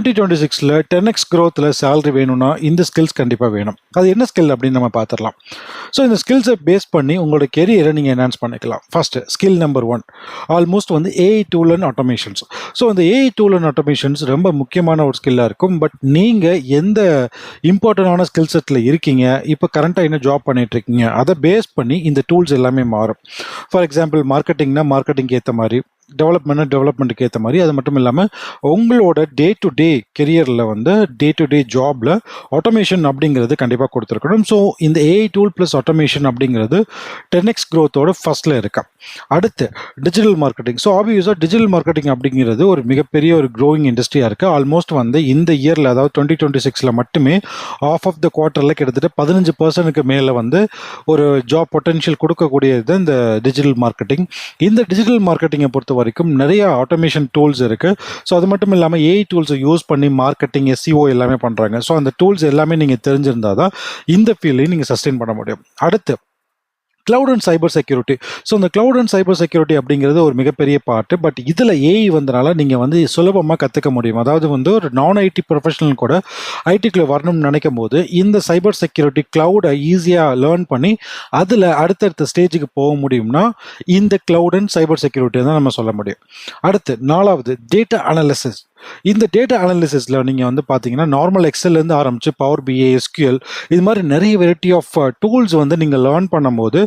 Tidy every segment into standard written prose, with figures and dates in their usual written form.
2026ல 10x growthல salary வேணும்னா இந்த skills கண்டிப்பாக வேணும். அது என்ன ஸ்கில் அப்படின்னு நம்ம பார்த்துடலாம். ஸோ இந்த ஸ்கில்ஸை பேஸ் பண்ணி உங்களோட கெரியரை நீங்கள் என்ஹான்ஸ் பண்ணிக்கலாம். ஃபர்ஸ்ட் ஸ்கில் நம்பர் 1 ஆல்மோஸ்ட் வந்து AI tool and automations. So இந்த ஏஐ டூல் அண்ட் ஆட்டோமேஷன்ஸ் ரொம்ப முக்கியமான ஒரு ஸ்கில்லாக இருக்கும். பட் நீங்கள் எந்த இம்பார்ட்டண்டான ஸ்கில் செட்டில் இருக்கீங்க, இப்போ கரண்ட்டாக என்ன ஜாப் பண்ணிட்டு இருக்கீங்க, அதை பேஸ் பண்ணி இந்த டூல்ஸ் எல்லாமே மாறும். ஃபார் எக்ஸாம்பிள் மார்க்கெட்டிங்னா மார்க்கெட்டிங்க்கு ஏற்ற மாதிரி, டெவலப்மெண்ட்டுக்கு ஏற்ற மாதிரி. அது மட்டும் இல்லாமல் உங்களோட டே டு டே கெரியரில் வந்து டே டு டே ஜாபில் ஆட்டோமேஷன் அப்படிங்கிறது கண்டிப்பாக கொடுத்துருக்கணும். ஸோ இந்த ஏஐ டூல் ப்ளஸ் ஆட்டோமேஷன் அப்படிங்கிறது 10x growthோட ஃபர்ஸ்ட்டில் இருக்கா. அடுத்து டிஜிட்டல் மார்க்கெட்டிங். ஸோ ஆப்வியஸாக டிஜிட்டல் மார்க்கெட்டிங் அப்படிங்கிறது ஒரு மிகப்பெரிய ஒரு க்ரோயிங் இண்டஸ்ட்ரியாக இருக்குது. ஆல்மோஸ்ட் வந்து இந்த இயரில், அதாவது 2026ல் மட்டுமே ஆஃப் த குவார்ட்டரில் கிட்டத்தட்ட 15% மேலே வந்து ஒரு ஜாப் பொட்டென்ஷியல் கொடுக்கக்கூடியது இந்த டிஜிட்டல் மார்க்கெட்டிங். இந்த டிஜிட்டல் மார்க்கெட்டிங்கை பொறுத்த வரைக்கும் நிறைய ஆட்டோமேஷன் டூல்ஸ் இருக்கு. ஸோ அது மட்டும் இல்லாமல் ஏஐ டூல்ஸை யூஸ் பண்ணி மார்க்கெட்டிங், எஸ்இஓ எல்லாமே பண்றாங்க. ஸோ அந்த டூல்ஸ் எல்லாமே நீங்க தெரிஞ்சிருந்தா தான் இந்த ஃபீல்டையும் நீங்க சஸ்டெயின் பண்ண முடியும். அடுத்து cloud and cyber security. So இந்த கிளவுட் அண்ட் சைபர் செக்யூரிட்டி அப்படிங்கிறது ஒரு மிகப்பெரிய பார்ட்டு. பட் இதில் ஏஐ வந்தனால நீங்கள் வந்து சுலபமாக கற்றுக்க முடியும். அதாவது வந்து ஒரு நான் ஐடி ப்ரொஃபஷனல் கூட ஐடிக்குள்ளே வரணும்னு நினைக்கும் போது இந்த சைபர் செக்யூரிட்டி கிளவுடை ஈஸியாக லேர்ன் பண்ணி அதில் அடுத்தடுத்த ஸ்டேஜுக்கு போக முடியும்னா இந்த கிளவுட் அண்ட் சைபர் செக்யூரிட்டி தான் நம்ம சொல்ல முடியும். அடுத்து 4வது டேட்டா அனாலிசிஸ். இந்த டேட்டா அனாலிசிஸில் நீங்கள் வந்து பார்த்தீங்கன்னா நார்மல் எக்ஸல்லேருந்து ஆரம்பித்து பவர் பிஏ, எஸ்கியூஎல், இது மாதிரி நிறைய வெரைட்டி ஆஃப் டூல்ஸ் வந்து நீங்கள் லேர்ன் பண்ணும்போது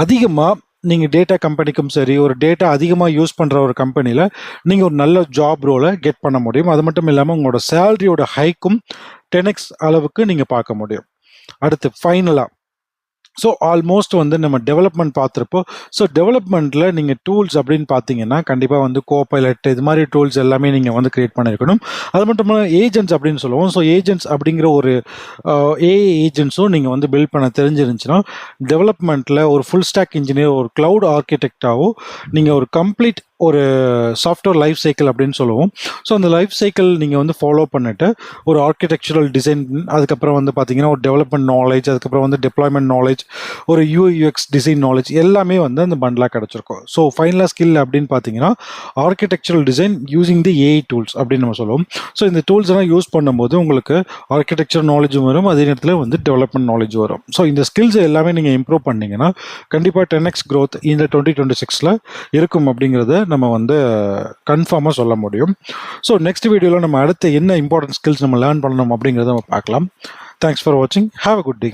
அதிகமாக நீங்கள் டேட்டா கம்பெனிக்கும் சரி, ஒரு டேட்டா அதிகமாக யூஸ் பண்ணுற ஒரு கம்பெனியில் நீங்கள் ஒரு நல்ல ஜாப் ரோலை கெட் பண்ண முடியும். அது மட்டும் இல்லாமல் உங்களோட சேலரியோட ஹைக்கும் 10x அளவுக்கு நீங்கள் பார்க்க முடியும். அடுத்து ஃபைனலாக ஸோ ஆல்மோஸ்ட் வந்து நம்ம டெவலப்மெண்ட் பார்த்துருப்போம். ஸோ டெவலப்மெண்ட்டில் நீங்கள் டூல்ஸ் அப்படின்னு பார்த்தீங்கன்னா கண்டிப்பாக வந்து கோபைலட், இது மாதிரி டூல்ஸ் எல்லாமே நீங்கள் வந்து கிரியேட் பண்ணியிருக்கணும். அது மட்டும் இல்லாமல் ஏஜென்ட்ஸ் அப்படின்னு சொல்லுவோம். ஸோ ஏஜென்ட்ஸ் அப்படிங்கிற ஒரு ஏஐ ஏஜென்ட்ஸும் நீங்கள் வந்து பில்ட் பண்ண தெரிஞ்சிருந்துச்சுன்னா டெவலப்மெண்ட்டில் ஒரு ஃபுல் ஸ்டாக் இன்ஜினியர், ஒரு கிளவுட் ஆர்கிடெக்டாவோ நீங்கள் ஒரு கம்ப்ளீட் ஒரு சாஃப்ட்வேர் லைஃப் சைக்கிள் அப்படின்னு சொல்லுவோம். ஸோ அந்த லைஃப் சைக்கிள் நீங்கள் வந்து ஃபாலோ பண்ணிட்டு ஒரு ஆர்கிடெக்சரல் டிசைன், அதுக்கப்புறம் வந்து பார்த்தீங்கன்னா ஒரு டெவலப்மெண்ட் நாலேஜ், அதுக்கப்புறம் வந்து டிப்ளாய்மெண்ட் நாலேஜ், ஒரு யூஎக்ஸ் டிசைன் நாலேஜ் எல்லாமே வந்து அந்த பண்டலாக கிடச்சிருக்கும். ஸோ ஃபைனலாக ஸ்கில் அப்படின்னு பார்த்தீங்கன்னா architectural design using the AI tools அப்படின்னு நம்ம சொல்லுவோம். ஸோ இந்த டூல்ஸ் எல்லாம் யூஸ் பண்ணும்போது உங்களுக்கு ஆர்கிடெக்சர் நாலேஜும் வரும், அதே நேரத்தில் வந்து டெவலப்மெண்ட் நாலேஜ் வரும். ஸோ இந்த ஸ்கில்ஸ் எல்லாமே நீங்கள் இம்ப்ரூவ் பண்ணீங்கன்னா கண்டிப்பாக 10x growth இந்த 2026ல் இருக்கும் அப்படிங்கிறத நம்ம வந்து கன்ஃபார்மாக சொல்ல முடியும். ஸோ நெக்ஸ்ட் வீடியோவில் நம்ம அடுத்து என்ன இம்பார்ட்டன்ட் ஸ்கில்ஸ் நம்ம லேர்ன் பண்ணணும் அப்படிங்கிறத நம்ம பார்க்கலாம். தேங்க்ஸ் ஃபார் வாட்சிங். Have a good day.